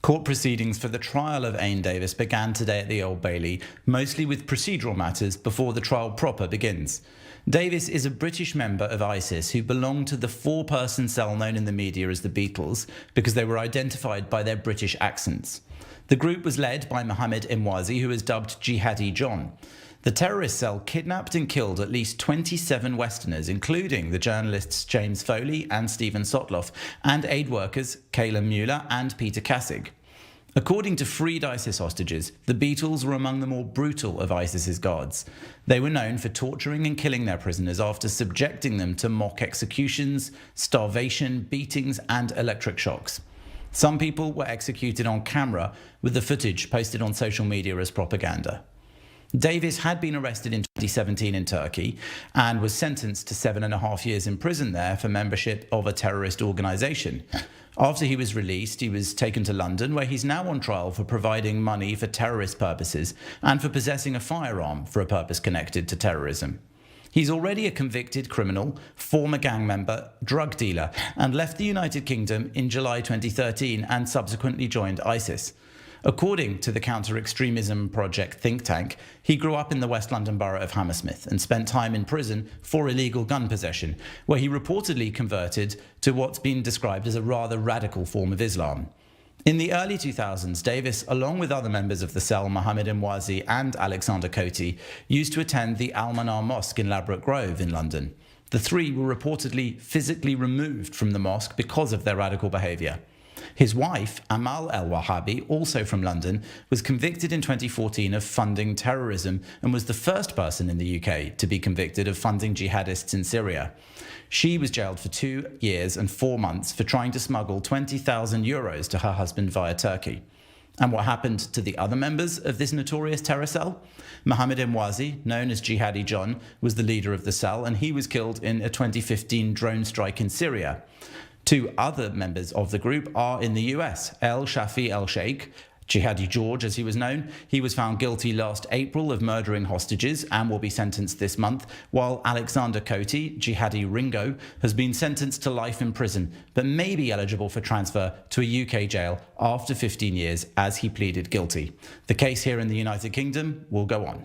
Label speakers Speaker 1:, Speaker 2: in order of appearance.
Speaker 1: Court proceedings for the trial of Ain Davis began today at the Old Bailey, mostly with procedural matters before the trial proper begins. Davis is a British member of ISIS who belonged to the four-person cell known in the media as the Beatles because they were identified by their British accents. The group was led by Mohammed Emwazi, who is dubbed Jihadi John. The terrorist cell kidnapped and killed at least 27 Westerners, including the journalists James Foley and Stephen Sotloff, and aid workers Kayla Mueller and Peter Kassig. According to freed ISIS hostages, the Beatles were among the more brutal of ISIS's guards. They were known for torturing and killing their prisoners after subjecting them to mock executions, starvation, beatings, and electric shocks. Some people were executed on camera, with the footage posted on social media as propaganda. Davis had been arrested in 2017 in Turkey and was sentenced to 7.5 years in prison there for membership of a terrorist organisation. After he was released, he was taken to London, where he's now on trial for providing money for terrorist purposes and for possessing a firearm for a purpose connected to terrorism. He's already a convicted criminal, former gang member, drug dealer, and left the United Kingdom in July 2013 and subsequently joined ISIS. According to the counter-extremism project think tank, he grew up in the West London borough of Hammersmith and spent time in prison for illegal gun possession, where he reportedly converted to what's been described as a rather radical form of Islam. In the early 2000s, Davis, along with other members of the cell, Mohammed Emwazi and Alexander Coty, used to attend the Al-Manar Mosque in Ladbroke Grove in London. The three were reportedly physically removed from the mosque because of their radical behaviour. His wife, Amal El-Wahabi, also from London, was convicted in 2014 of funding terrorism and was the first person in the UK to be convicted of funding jihadists in Syria. She was jailed for 2 years and 4 months for trying to smuggle €20,000 to her husband via Turkey. And what happened to the other members of this notorious terror cell? Mohammed Emwazi, known as Jihadi John, was the leader of the cell, and he was killed in a 2015 drone strike in Syria. 2 other members of the group are in the US. El Shafi El Sheikh, Jihadi George as he was known, he was found guilty last April of murdering hostages and will be sentenced this month, while Alexander Coty, Jihadi Ringo, has been sentenced to life in prison, but may be eligible for transfer to a UK jail after 15 years as he pleaded guilty. The case here in the United Kingdom will go on.